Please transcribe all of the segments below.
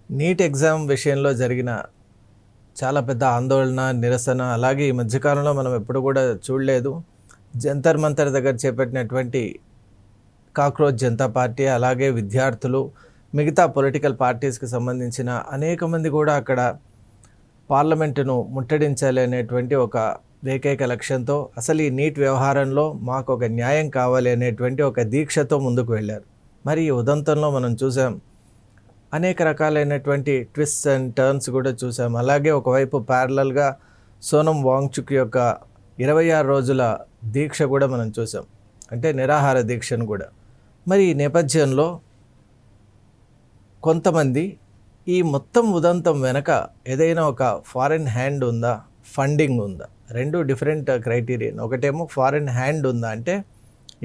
NEET exam విషయంలో జరిగిన చాలా పెద్ద ఆందోళన, నిరసన అలాగే ఈ మధ్యకాలంలో మనం ఎప్పుడు కూడా చూడలేదు. జంతర్ మంతర్ దగ్గర చేపట్టినటువంటి కాక్రోచ్ జనతా పార్టీ, అలాగే విద్యార్థులు, మిగతా పొలిటికల్ పార్టీస్కి సంబంధించిన అనేక మంది కూడా అక్కడ పార్లమెంటును ముట్టడించాలి అనేటువంటి ఒక ఏకైక లక్ష్యంతో అసలు ఈ నీట్ వ్యవహారంలో మాకు ఒక న్యాయం కావాలి అనేటువంటి ఒక దీక్షతో ముందుకు వెళ్ళారు. మరి ఈ ఉదంతంలో మనం చూసాం అనేక రకాలైనటువంటి ట్విస్ట్స్ అండ్ టర్న్స్ కూడా చూసాం. అలాగే ఒకవైపు ప్యారలల్గా సోనం వాంగ్చుక్ యొక్క 26 రోజుల దీక్ష కూడా మనం చూసాం, అంటే నిరాహార దీక్షను కూడా. మరి ఈ నేపథ్యంలో కొంతమంది ఈ మొత్తం ఉదంతం వెనక ఏదైనా ఒక ఫారిన్ హ్యాండ్ ఉందా, ఫండింగ్ ఉందా, రెండు డిఫరెంట్ క్రైటీరియన్. ఒకటేమో ఫారిన్ హ్యాండ్ ఉందా అంటే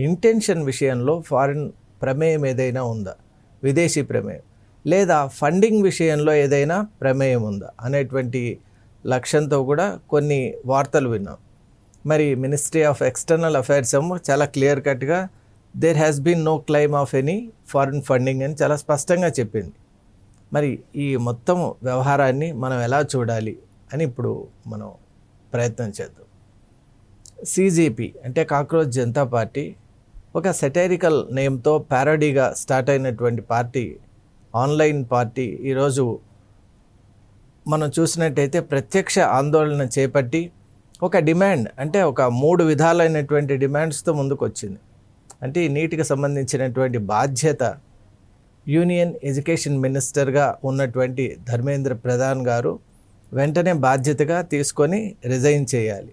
ఇంటెన్షన్ విషయంలో ఫారిన్ ప్రమేయం ఏదైనా ఉందా, విదేశీ ప్రమేయం, లేదా ఫండింగ్ విషయంలో ఏదైనా ప్రమేయం ఉందా అనేటువంటి లక్ష్యంతో కూడా కొన్ని వార్తలు విన్నాం. మరి మినిస్ట్రీ ఆఫ్ ఎక్స్టర్నల్ అఫైర్స్ ఏమో చాలా క్లియర్ కట్గా there has been no claim of any foreign funding అని చాలా స్పష్టంగా చెప్పింది. మరి ఈ మొత్తం వ్యవహారాన్ని మనం ఎలా చూడాలి అని ఇప్పుడు మనం ప్రయత్నం చేద్దాం. సిజేపీ అంటే కాక్రోచ్ జనతా పార్టీ ఒక సెటైరికల్ నేమ్తో ప్యారడీగా స్టార్ట్ అయినటువంటి పార్టీ, ఆన్లైన్ పార్టీ ఈరోజు మనం చూసినట్టయితే ప్రత్యక్ష ఆందోళన చేపట్టి ఒక డిమాండ్, అంటే ఒక 3 విధాలైనటువంటి డిమాండ్స్తో ముందుకు వచ్చింది. అంటే ఈ నీటికి సంబంధించినటువంటి బాధ్యత యూనియన్ ఎడ్యుకేషన్ మినిస్టర్గా ఉన్నటువంటి ధర్మేంద్ర ప్రధాన్ గారు వెంటనే బాధ్యతగా తీసుకొని రిజైన్ చేయాలి.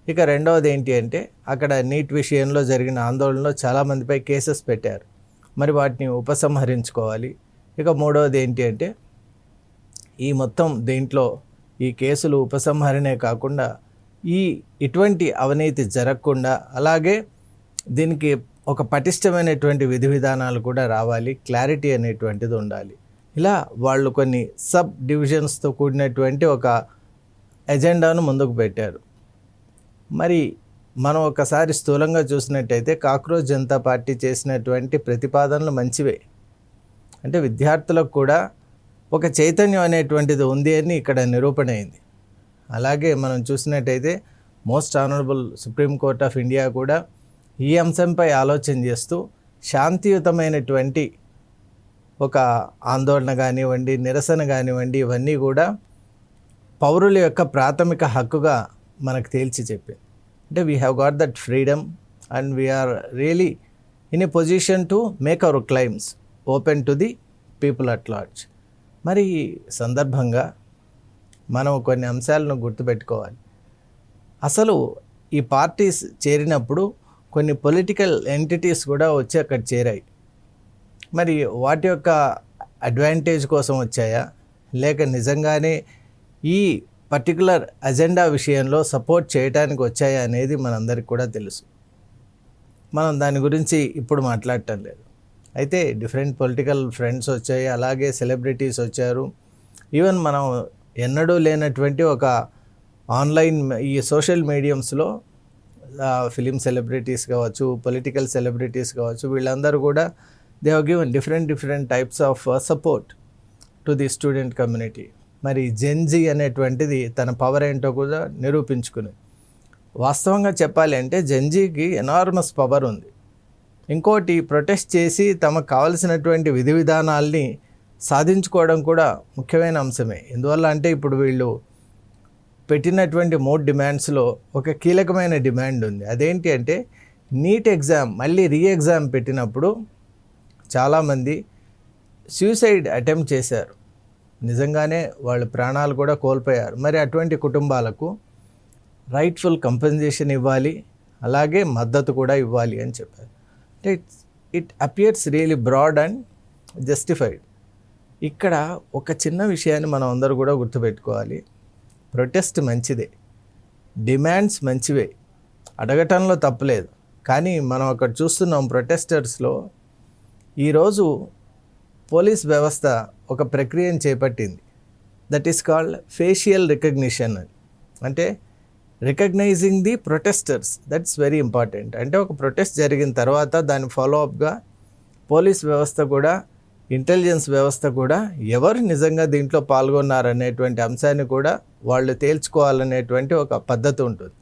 ఇక రెండవది ఏంటి అంటే అక్కడ నీట్ విషయంలో జరిగిన ఆందోళనలో చాలామందిపై కేసెస్ పెట్టారు, మరి వాటిని ఉపసంహరించుకోవాలి. ఇక మూడవది ఏంటి అంటే ఈ మొత్తం దీంట్లో ఈ కేసులు ఉపసంహరణే కాకుండా ఇటువంటి అవినీతి జరగకుండా, అలాగే దీనికి ఒక పటిష్టమైనటువంటి విధి విధానాలు కూడా రావాలి, క్లారిటీ అనేటువంటిది ఉండాలి. ఇలా వాళ్ళు కొన్ని సబ్ డివిజన్స్తో కూడినటువంటి ఒక ఎజెండాను ముందుకు పెట్టారు. మరి మనం ఒకసారి స్థూలంగా చూసినట్టయితే కాక్రోచ్ జనతా పార్టీ చేసినటువంటి ప్రతిపాదనలు మంచివే. అంటే విద్యార్థులకు కూడా ఒక చైతన్యం అనేటువంటిది ఉంది అని ఇక్కడ నిరూపణ అయింది. అలాగే మనం చూసినట్టయితే most honourable Supreme Court of India కూడా ఈ అంశంపై ఆలోచన చేస్తూ శాంతియుతమైనటువంటి ఒక ఆందోళన కానివ్వండి, నిరసన కానివ్వండి, ఇవన్నీ కూడా పౌరుల యొక్క ప్రాథమిక హక్కుగా మనకు తేల్చి చెప్పింది. అంటే we have got that freedom and we are really in a position to make our claims open to the people at large. మరి ఈ సందర్భంగా మనం కొన్ని అంశాలను గుర్తుపెట్టుకోవాలి. అసలు ఈ పార్టీస్ చేరినప్పుడు కొన్ని పొలిటికల్ ఎంటిటీస్ కూడా వచ్చి అక్కడ చేరాయి. మరి వాటి యొక్క అడ్వాంటేజ్ కోసం వచ్చాయా, లేక నిజంగానే ఈ పర్టికులర్ అజెండా విషయంలో సపోర్ట్ చేయడానికి వచ్చాయా అనేది మనందరికీ కూడా తెలుసు. మనం దాని గురించి ఇప్పుడు మాట్లాడటం లేదు. అయితే డిఫరెంట్ పొలిటికల్ ఫ్రెండ్స్ వచ్చాయి, అలాగే సెలబ్రిటీస్ వచ్చారు. ఈవెన్ మనం ఎన్నడూ లేనటువంటి ఒక ఆన్లైన్ ఈ సోషల్ మీడియంస్లో ఫిలిం సెలబ్రిటీస్ కావచ్చు, పొలిటికల్ సెలబ్రిటీస్ కావచ్చు, వీళ్ళందరూ కూడా they have given different types of support to the student community. మరి జెన్జీ అనేటువంటిది తన పవర్ ఏంటో కూడా నిరూపించుకుని, వాస్తవంగా చెప్పాలి అంటే జెన్జీకి ఎనార్మస్ పవర్ ఉంది. ఇంకోటి ప్రొటెస్ట్ చేసి తమకు కావలసినటువంటి విధి విధానాల్ని సాధించుకోవడం కూడా ముఖ్యమైన అంశమే. ఎందువల్ల అంటే ఇప్పుడు వీళ్ళు పెట్టినటువంటి 3 డిమాండ్స్లో ఒక కీలకమైన డిమాండ్ ఉంది. అదేంటి అంటే నీట్ ఎగ్జామ్ మళ్ళీ ఎగ్జామ్ పెట్టినప్పుడు చాలామంది సూసైడ్ అటెంప్ట్ చేశారు, నిజంగానే వాళ్ళ ప్రాణాలు కూడా కోల్పోయారు. మరి అటువంటి కుటుంబాలకు రైట్ఫుల్ కంపెన్సేషన్ ఇవ్వాలి, అలాగే మద్దతు కూడా ఇవ్వాలి అని చెప్పారు. అంటే it appears really broad and justified. ఇక్కడ ఒక చిన్న విషయాన్ని మనం అందరూ కూడా గుర్తుపెట్టుకోవాలి. ప్రొటెస్ట్ మంచిదే, డిమాండ్స్ మంచివే, అడగటంలో తప్పులేదు. కానీ మనం అక్కడ చూస్తున్నాం ప్రొటెస్టర్స్లో ఈరోజు పోలీస్ వ్యవస్థ ఒక ప్రక్రియను చేపట్టింది, that is called facial recognition. అంటే recognizing the protesters, that's very important. అంటే ఒక ప్రొటెస్ట్ జరిగిన తర్వాత దాని ఫాలోఅప్గా పోలీస్ వ్యవస్థ కూడా ఇంటెలిజెన్స్ వ్యవస్థ కూడా ఎవరు నిజంగా దీంట్లో పాల్గొన్నారనేటువంటి అంశాన్ని కూడా వాళ్ళు తేల్చుకోవాలనేటువంటి ఒక పద్ధతి ఉంటుంది.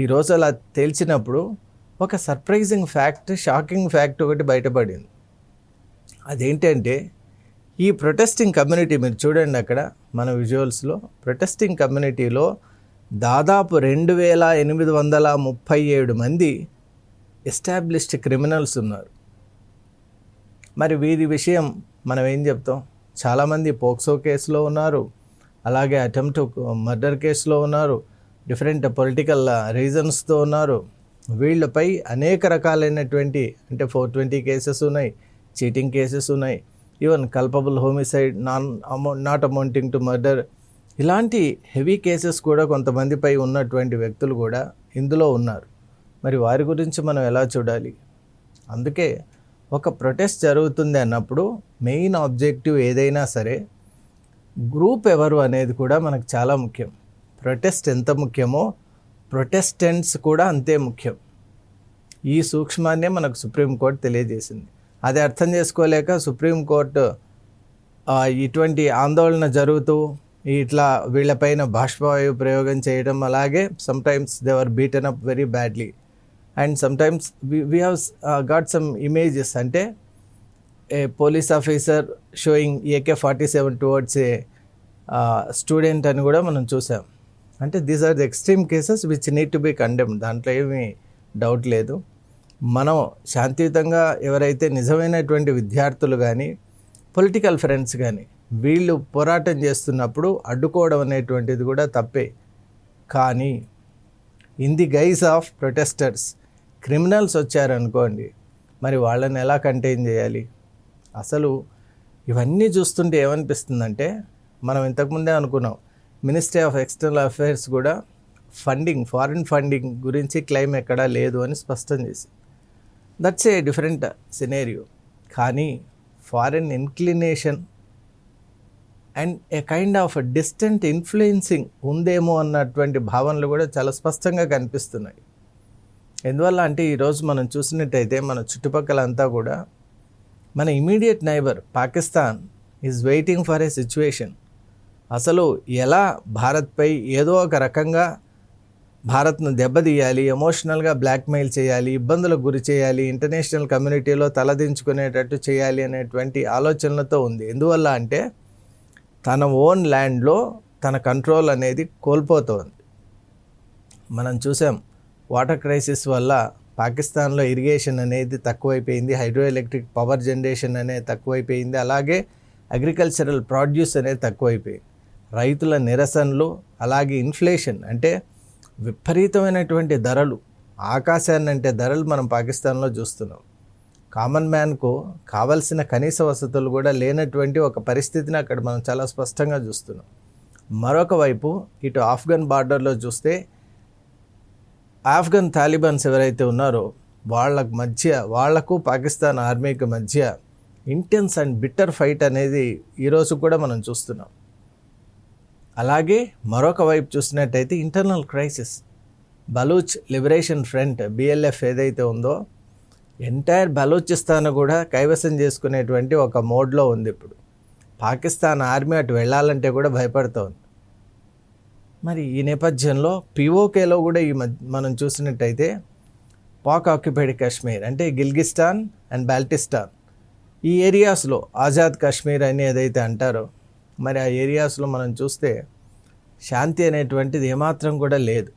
ఈరోజు అలా తేల్చినప్పుడు ఒక సర్ప్రైజింగ్ ఫ్యాక్ట్, షాకింగ్ ఫ్యాక్ట్ ఒకటి బయటపడింది. అదేంటంటే ఈ ప్రొటెస్టింగ్ కమ్యూనిటీ, మీరు చూడండి అక్కడ మన విజువల్స్లో, ప్రొటెస్టింగ్ కమ్యూనిటీలో దాదాపు 2837 మంది ఎస్టాబ్లిష్డ్ క్రిమినల్స్ ఉన్నారు. మరి వీరి విషయం మనం ఏం చెప్తాం? చాలామంది పోక్సో కేసులో ఉన్నారు, అలాగే అటెంప్ట్ మర్డర్ కేసులో ఉన్నారు, డిఫరెంట్ పొలిటికల్ రీజన్స్తో ఉన్నారు. వీళ్ళపై అనేక రకాలైనటువంటి అంటే 420 కేసెస్ ఉన్నాయి, చీటింగ్ కేసెస్ ఉన్నాయి, even culpable homicide, not amounting to murder, ఇలాంటి హెవీ కేసెస్ కూడా కొంతమందిపై ఉన్నటువంటి వ్యక్తులు కూడా ఇందులో ఉన్నారు. మరి వారి గురించి మనం ఎలా చూడాలి? అందుకే ఒక ప్రొటెస్ట్ జరుగుతుంది అన్నప్పుడు మెయిన్ ఆబ్జెక్టివ్ ఏదైనా సరే గ్రూప్ ఎవరు అనేది కూడా మనకు చాలా ముఖ్యం. ప్రొటెస్ట్ ఎంత ముఖ్యమో ప్రొటెస్టెంట్స్ కూడా అంతే ముఖ్యం. ఈ సూక్ష్మాన్నే మనకు సుప్రీంకోర్టు తెలియజేసింది. అది అర్థం చేసుకోలేక సుప్రీంకోర్టు ఇటువంటి ఆందోళన జరుగుతూ ఇట్లా వీళ్ళపైన బాష్పవాయు ప్రయోగం చేయడం, అలాగే sometimes they were beaten up very badly and sometimes we have got some images, అంటే a police officer showing AK-47 towards a student అని కూడా మనం చూసాం. అంటే these are the extreme cases which need to be condemned, దాంట్లో ఏమీ doubt లేదు. మనం శాంతియుతంగా ఎవరైతే నిజమైనటువంటి విద్యార్థులు కానీ పొలిటికల్ ఫ్రెండ్స్ కానీ వీళ్ళు పోరాటం చేస్తున్నప్పుడు అడ్డుకోవడం అనేటువంటిది కూడా తప్పే. కానీ in the guys of protesters criminals వచ్చారనుకోండి, మరి వాళ్ళని ఎలా కంటైన్ చేయాలి? అసలు ఇవన్నీ చూస్తుంటే ఏమనిపిస్తుందంటే, మనం ఇంతకుముందే అనుకున్నాం మినిస్ట్రీ ఆఫ్ ఎక్స్టర్నల్ అఫైర్స్ కూడా ఫారిన్ ఫండింగ్ గురించి క్లెయిమ్ ఎక్కడా లేదు అని స్పష్టం చేసింది. That's a different scenario. కానీ foreign inclination and a kind of distant influencing ఉందేమో అన్నటువంటి భావనలు కూడా చాలా స్పష్టంగా కనిపిస్తున్నాయి. ఎందువల్ల అంటే ఈరోజు మనం చూసినట్టయితే మన చుట్టుపక్కల అంతా కూడా మన immediate neighbour Pakistan is waiting for a situation. అసలు ఎలా భారత్పై ఏదో ఒక రకంగా భారత్ను దెబ్బతీయాలి, ఎమోషనల్గా బ్లాక్మెయిల్ చేయాలి, ఇబ్బందులకు గురి చేయాలి, ఇంటర్నేషనల్ కమ్యూనిటీలో తలదించుకునేటట్టు చేయాలి అనేటువంటి ఆలోచనలతో ఉంది. ఎందువల్ల అంటే తన ఓన్ ల్యాండ్లో తన కంట్రోల్ అనేది కోల్పోతుంది. మనం చూసాం వాటర్ క్రైసిస్ వల్ల పాకిస్తాన్లో ఇరిగేషన్ అనేది తక్కువైపోయింది, హైడ్రో ఎలక్ట్రిక్ పవర్ జనరేషన్ అనేది తక్కువైపోయింది, అలాగే అగ్రికల్చరల్ ప్రొడ్యూస్ అనేది తక్కువైపోయింది. రైతుల నిరసనలు, అలాగే ఇన్ఫ్లేషన్ అంటే విపరీతమైనటువంటి ధరలు, ఆకాశాన్ని అంటే ధరలు మనం పాకిస్తాన్లో చూస్తున్నాం. కామన్ మ్యాన్కు కావలసిన కనీస వసతులు కూడా లేనటువంటి ఒక పరిస్థితిని అక్కడ మనం చాలా స్పష్టంగా చూస్తున్నాం. మరొక వైపు ఇటు ఆఫ్ఘన్ బార్డర్లో చూస్తే ఆఫ్ఘన్ తాలిబాన్స్ ఎవరైతే ఉన్నారో వాళ్లకు పాకిస్తాన్ ఆర్మీకి మధ్య ఇంటెన్స్ అండ్ బిట్టర్ ఫైట్ అనేది ఈరోజు కూడా మనం చూస్తున్నాం. అలాగే మరొక వైపు చూసినట్టయితే internal crisis, Baloch liberation front BLF ఏదైతే ఉందో ఎంటైర్ బలూచిస్తాన్ కూడా కైవసం చేసుకునేటువంటి ఒక మోడ్లో ఉంది. ఇప్పుడు పాకిస్తాన్ ఆర్మీ అటు వెళ్ళాలంటే కూడా భయపడుతోంది. మరి ఈ నేపథ్యంలో POKలో కూడా మనం చూసినట్టయితే పాక్ ఆక్యుపైడ్ కాశ్మీర్ అంటే గిల్గిస్తాన్ అండ్ బాల్టిస్తాన్ ఈ ఏరియాస్లో ఆజాద్ కాశ్మీర్ అని ఏదైతే అంటారో, మరి ఆ ఏరియాస్లో మనం చూస్తే శాంతి అనేటువంటిది ఏమాత్రం కూడా లేదు.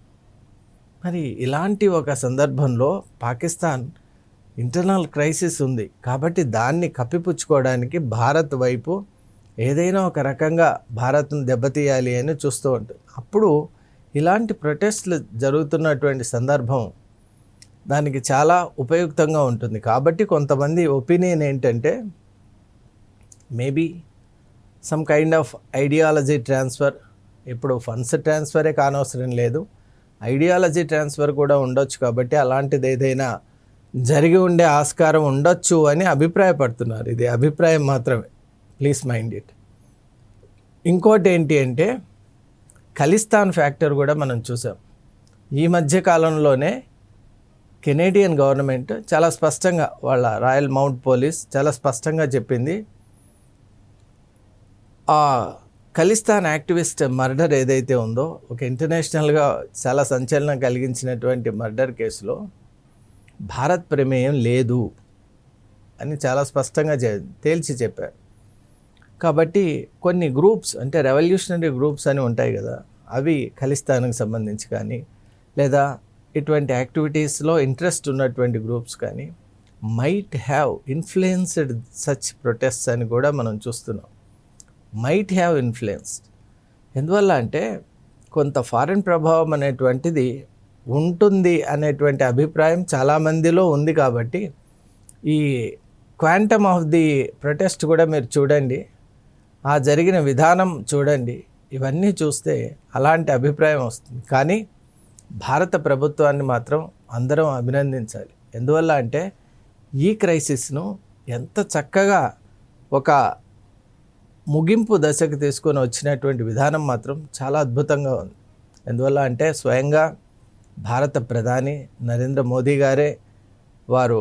మరి ఇలాంటి ఒక సందర్భంలో పాకిస్తాన్ ఇంటర్నల్ క్రైసిస్ ఉంది కాబట్టి దాన్ని కప్పిపుచ్చుకోవడానికి భారత్ వైపు ఏదైనా ఒక రకంగా భారత్ను దెబ్బతీయాలి అని చూస్తూ ఉంటుంది. అప్పుడు ఇలాంటి ప్రొటెస్ట్లు జరుగుతున్నటువంటి సందర్భం దానికి చాలా ఉపయుక్తంగా ఉంటుంది. కాబట్టి కొంతమంది ఒపీనియన్ ఏంటంటే maybe some kind of ideology transfer, ఇప్పుడు ఫండ్స్ ట్రాన్స్ఫరే కానవసరం లేదు, ఐడియాలజీ ట్రాన్స్ఫర్ కూడా ఉండొచ్చు. కాబట్టి అలాంటిది ఏదైనా జరిగి ఉండే ఆస్కారం ఉండొచ్చు అని అభిప్రాయపడుతున్నారు. ఇది అభిప్రాయం మాత్రమే, ప్లీజ్ మైండ్ ఇట్. ఇంకోటి ఏంటి అంటే ఖలిస్తాన్ ఫ్యాక్టర్ కూడా మనం చూసాం. ఈ మధ్య కాలంలోనే కెనేడియన్ గవర్నమెంట్ చాలా స్పష్టంగా, వాళ్ళ రాయల్ మౌంట్ పోలీస్ చాలా స్పష్టంగా చెప్పింది, ఆ ఖలిస్తాన్ యాక్టివిస్ట్ మర్డర్ ఏదైతే ఉందో, ఒక ఇంటర్నేషనల్గా చాలా సంచలనం కలిగించినటువంటి మర్డర్ కేసులో భారత్ ప్రమేయం లేదు అని చాలా స్పష్టంగా తేల్చి చెప్పారు. కాబట్టి కొన్ని గ్రూప్స్, అంటే రెవల్యూషనరీ గ్రూప్స్ అని ఉంటాయి కదా, అవి ఖలిస్తాన్కి సంబంధించి కానీ లేదా ఇటువంటి యాక్టివిటీస్లో ఇంట్రెస్ట్ ఉన్నటువంటి గ్రూప్స్ కానీ might have influenced such protests అని కూడా మనం చూస్తున్నాం. మైట్ హ్యావ్ ఇన్ఫ్లుయెన్స్డ్ ఎందువల్ల అంటే కొంత ఫారిన్ ప్రభావం అనేటువంటిది ఉంటుంది అనేటువంటి అభిప్రాయం చాలామందిలో ఉంది. కాబట్టి ఈ క్వాంటమ్ ఆఫ్ ది ప్రొటెస్ట్ కూడా మీరు చూడండి, ఆ జరిగిన విధానం చూడండి, ఇవన్నీ చూస్తే అలాంటి అభిప్రాయం వస్తుంది. కానీ భారత ప్రభుత్వాన్ని మాత్రం అందరం అభినందించాలి. ఎందువల్ల అంటే ఈ క్రైసిస్ను ఎంత చక్కగా ఒక ముగింపు దశకు తీసుకొని వచ్చినటువంటి విధానం మాత్రం చాలా అద్భుతంగా ఉంది. ఎందువల్ల అంటే స్వయంగా భారత ప్రధాని నరేంద్ర మోదీ గారే వారు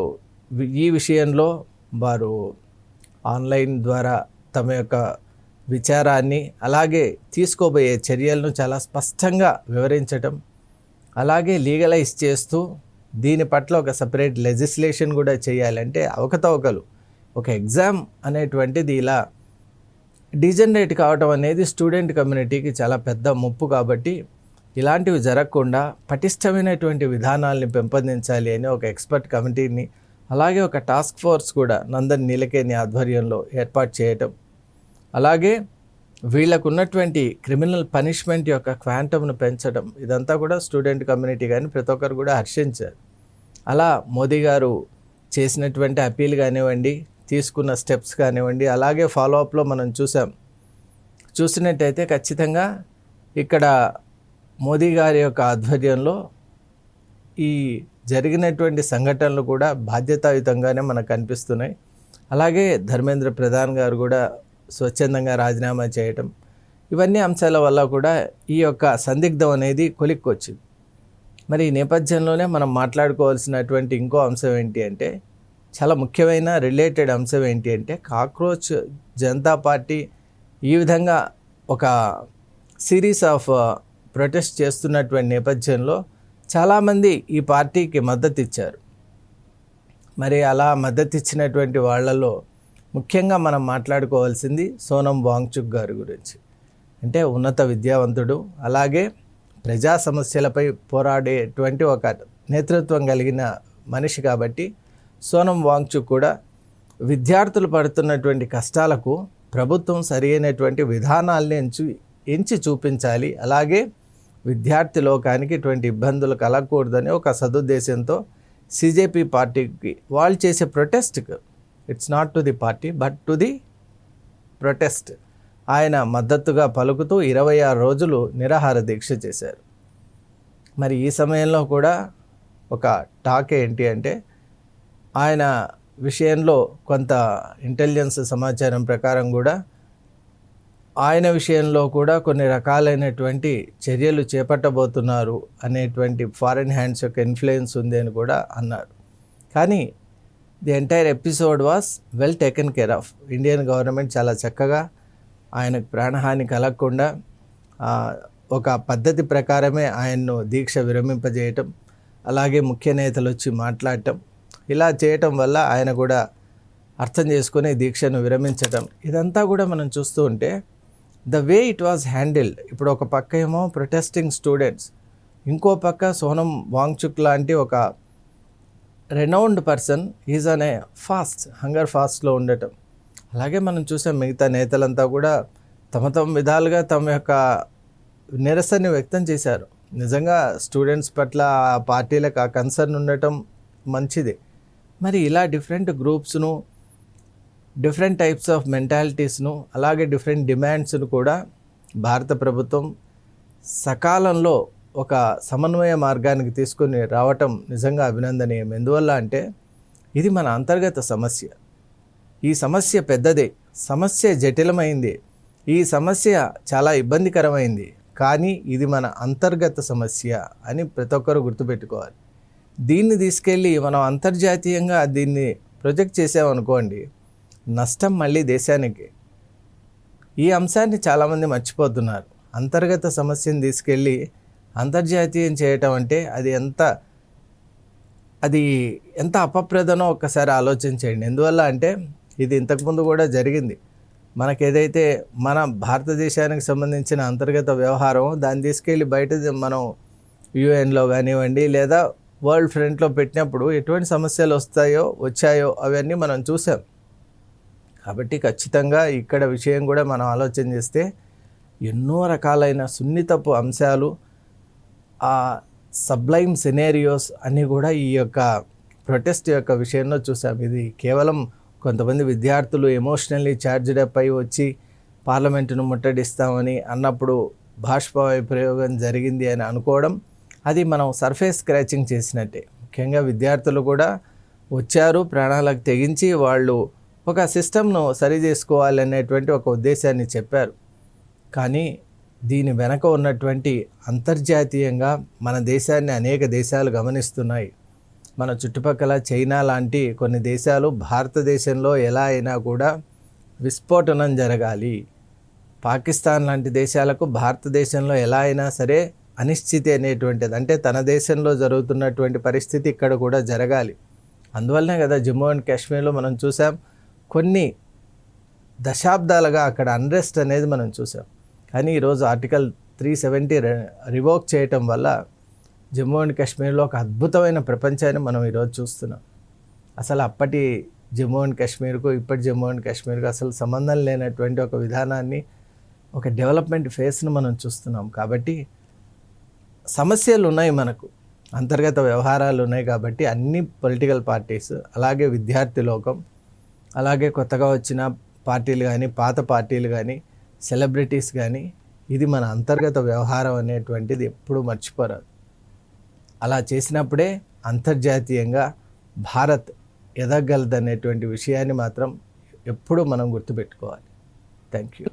ఈ విషయంలో వారు ఆన్లైన్ ద్వారా తమ యొక్క విచారాన్ని అలాగే తీసుకోబోయే చర్యలను చాలా స్పష్టంగా వివరించటం, అలాగే లీగలైజ్ చేస్తూ దీని పట్ల ఒక సపరేట్ లెజిస్లేషన్ కూడా చేయాలంటే అవకతవకలు, ఒక ఎగ్జామ్ అనేటువంటిది ఇలా డిజనరేట్ కావడం అనేది స్టూడెంట్ కమ్యూనిటీకి చాలా పెద్ద ముప్పు. కాబట్టి ఇలాంటివి జరగకుండా పటిష్టమైనటువంటి విధానాల్ని పెంపొందించాలి అని ఒక ఎక్స్పర్ట్ కమిటీని అలాగే ఒక టాస్క్ ఫోర్స్ కూడా నందన్ నీలకేని ఆధ్వర్యంలో ఏర్పాటు చేయటం, అలాగే వీళ్ళకు ఉన్నటువంటి క్రిమినల్ పనిష్మెంట్ యొక్క క్వాంటమ్ను పెంచడం, ఇదంతా కూడా స్టూడెంట్ కమ్యూనిటీ కానీ ప్రతి ఒక్కరు కూడా హర్షించారు. అలా మోదీ గారు చేసినటువంటి అపీల్ కానివ్వండి, తీసుకున్న స్టెప్స్ కానివ్వండి, అలాగే ఫాలోఅప్లో మనం చూసినట్టయితే ఖచ్చితంగా ఇక్కడ మోదీ గారి యొక్క ఆధ్వర్యంలో ఈ జరిగినటువంటి సంఘటనలు కూడా బాధ్యతాయుతంగానే మనకు కనిపిస్తున్నాయి. అలాగే ధర్మేంద్ర ప్రధాన్ గారు కూడా స్వచ్ఛందంగా రాజీనామా చేయటం, ఇవన్నీ అంశాల వల్ల కూడా ఈ యొక్క సందిగ్ధం అనేది కొలిక్కొచ్చింది. మరి ఈ నేపథ్యంలోనే మనం మాట్లాడుకోవాల్సినటువంటి ఇంకో అంశం ఏంటి అంటే, చాలా ముఖ్యమైన రిలేటెడ్ అంశం ఏంటి అంటే, కాక్రోచ్ జనతా పార్టీ ఈ విధంగా ఒక సిరీస్ ఆఫ్ ప్రొటెస్ట్ చేస్తున్నటువంటి నేపథ్యంలో చాలామంది ఈ పార్టీకి మద్దతు ఇచ్చారు. మరి అలా మద్దతు ఇచ్చినటువంటి వాళ్ళలో ముఖ్యంగా మనం మాట్లాడుకోవాల్సింది సోనం వాంగ్చుక్ గారి గురించి. అంటే ఉన్నత విద్యావంతుడు, అలాగే ప్రజా సమస్యలపై పోరాడేటువంటి ఒక నేతృత్వం కలిగిన మనిషి. కాబట్టి సోనం వాంగ్చుక్ కూడా విద్యార్థులు పడుతున్నటువంటి కష్టాలకు ప్రభుత్వం సరైనటువంటి విధానాల్ని ఎంచి చూపించాలి, అలాగే విద్యార్థి లోకానికి ఇటువంటి ఇబ్బందులు కలగకూడదని ఒక సదుద్దేశంతో సిజేపీ పార్టీకి వాళ్ళు చేసే ప్రొటెస్ట్కి, it's not to the party but to the protest, ఆయన మద్దతుగా పలుకుతూ 26 రోజులు నిరాహార దీక్ష చేశారు. మరి ఈ సమయంలో కూడా ఒక టాక్ ఏంటి అంటే, ఆయన విషయంలో కొంత ఇంటెలిజెన్స్ సమాచారం ప్రకారం కూడా ఆయన విషయంలో కూడా కొన్ని రకాలైనటువంటి చర్యలు చేపట్టబోతున్నారు అనేటువంటి ఫారిన్ హ్యాండ్స్ యొక్క ఇన్ఫ్లుయెన్స్ ఉంది అని కూడా అన్నారు. కానీ the entire episode was well taken care of. Indian government చాలా చక్కగా ఆయనకు ప్రాణహాని కలగకుండా ఒక పద్ధతి ప్రకారమే ఆయన్ను దీక్ష విరమింపజేయటం, అలాగే ముఖ్య నేతలు వచ్చి మాట్లాడటం, ఇలా చేయటం వల్ల ఆయన కూడా అర్థం చేసుకుని దీక్షను విరమించటం, ఇదంతా కూడా మనం చూస్తూ ఉంటే the way it was handled. ఇప్పుడు ఒక పక్క ఏమో ప్రొటెస్టింగ్ స్టూడెంట్స్, ఇంకో పక్క సోనం వాంగ్చుక్ లాంటి ఒక రెనౌండ్ పర్సన్ ఈజ్ అనే హంగర్ ఫాస్ట్లో ఉండటం. అలాగే మనం చూసాం మిగతా నేతలంతా కూడా తమ విధాలుగా తమ యొక్క నిరసనని వ్యక్తం చేశారు. నిజంగా స్టూడెంట్స్ పట్ల ఆ పార్టీలకు ఆ కన్సర్న్ ఉండటం మంచిది. మరి ఇలా డిఫరెంట్ గ్రూప్స్ను, డిఫరెంట్ టైప్స్ ఆఫ్ మెంటాలిటీస్ను, అలాగే డిఫరెంట్ డిమాండ్స్ను కూడా భారత ప్రభుత్వం సకాలంలో ఒక సమన్వయ మార్గానికి తీసుకొని రావటం నిజంగా అభినందనీయం. ఎందువల్ల అంటే ఇది మన అంతర్గత సమస్య. ఈ సమస్య పెద్దదే, సమస్య జటిలమైంది, ఈ సమస్య చాలా ఇబ్బందికరమైంది, కానీ ఇది మన అంతర్గత సమస్య అని ప్రతి ఒక్కరు గుర్తుపెట్టుకోవాలి. దీన్ని తీసుకెళ్ళి మనం అంతర్జాతీయంగా దీన్ని ప్రొజెక్ట్ చేసామనుకోండి, నష్టం మళ్ళీ దేశానికి. ఈ అంశాన్ని చాలామంది మర్చిపోతున్నారు. అంతర్గత సమస్యను తీసుకెళ్ళి అంతర్జాతీయం చేయటం అంటే అది ఎంత అపప్రదనో ఒక్కసారి ఆలోచించేయండి. ఎందువల్ల అంటే ఇది ఇంతకుముందు కూడా జరిగింది. మనకేదైతే మన భారతదేశానికి సంబంధించిన అంతర్గత వ్యవహారం దాన్ని తీసుకెళ్ళి బయట మనం యూఎన్లో కానివ్వండి లేదా వరల్డ్ ఫ్రంట్లో పెట్టినప్పుడు ఎటువంటి సమస్యలు వచ్చాయో అవన్నీ మనం చూసాం. కాబట్టి ఖచ్చితంగా ఇక్కడ విషయం కూడా మనం ఆలోచన చేస్తే ఎన్నో రకాలైన సున్నితపు అంశాలు, ఆ సబ్లైమ్ సినేరియోస్ అన్నీ కూడా ఈ యొక్క ప్రొటెస్ట్ యొక్క విషయంలో చూసాం. ఇది కేవలం కొంతమంది విద్యార్థులు ఎమోషనల్లీ ఛార్జ్డ్ అప్ అయి వచ్చి పార్లమెంటును ముట్టడిస్తామని అన్నప్పుడు బాష్పవాయు ప్రయోగం జరిగింది అని అనుకోవడం, అది మనం సర్ఫేస్ స్క్రాచింగ్ చేసినట్టే. ముఖ్యంగా విద్యార్థులు కూడా వచ్చారు, ప్రాణాలకు తెగించి వాళ్ళు ఒక సిస్టమ్ను సరి చేసుకోవాలనేటువంటి ఒక ఉద్దేశాన్ని చెప్పారు. కానీ దీని వెనక ఉన్నటువంటి అంతర్జాతీయంగా మన దేశాన్ని అనేక దేశాలు గమనిస్తున్నాయి. మన చుట్టుపక్కల చైనా లాంటి కొన్ని దేశాలు భారతదేశంలో ఎలా అయినా కూడా విస్ఫోటనం జరగాలి, పాకిస్తాన్ లాంటి దేశాలకు భారతదేశంలో ఎలా అయినా సరే అనిశ్చితి అనేటువంటిది, అంటే తన దేశంలో జరుగుతున్నటువంటి పరిస్థితి ఇక్కడ కూడా జరగాలి. అందువల్లనే కదా జమ్మూ అండ్ కాశ్మీర్లో మనం చూసాం, కొన్ని దశాబ్దాలుగా అక్కడ అన్రెస్ట్ అనేది మనం చూసాం. కానీ ఈరోజు ఆర్టికల్ 370 రివోక్ చేయటం వల్ల జమ్మూ అండ్ కాశ్మీర్లో ఒక అద్భుతమైన ప్రపంచాన్ని మనం ఈరోజు చూస్తున్నాం. అసలు అప్పటి జమ్మూ అండ్ కాశ్మీర్కు ఇప్పటి జమ్మూ అండ్ కాశ్మీర్కు అసలు సంబంధం లేనటువంటి ఒక విధానాన్ని, ఒక డెవలప్మెంట్ ఫేస్ను మనం చూస్తున్నాం. కాబట్టి సమస్యలు ఉన్నాయి, మనకు అంతర్గత వ్యవహారాలు ఉన్నాయి. కాబట్టి అన్ని పొలిటికల్ పార్టీస్, అలాగే విద్యార్థి లోకం, అలాగే కొత్తగా వచ్చిన పార్టీలు కానీ, పాత పార్టీలు కానీ, సెలబ్రిటీస్ కానీ, ఇది మన అంతర్గత వ్యవహారం అనేటువంటిది ఎప్పుడూ మర్చిపోరాదు. అలా చేసినప్పుడే అంతర్జాతీయంగా భారత్ ఎదగలదనేటువంటి విషయాన్ని మాత్రం ఎప్పుడూ మనం గుర్తుపెట్టుకోవాలి. Thank you.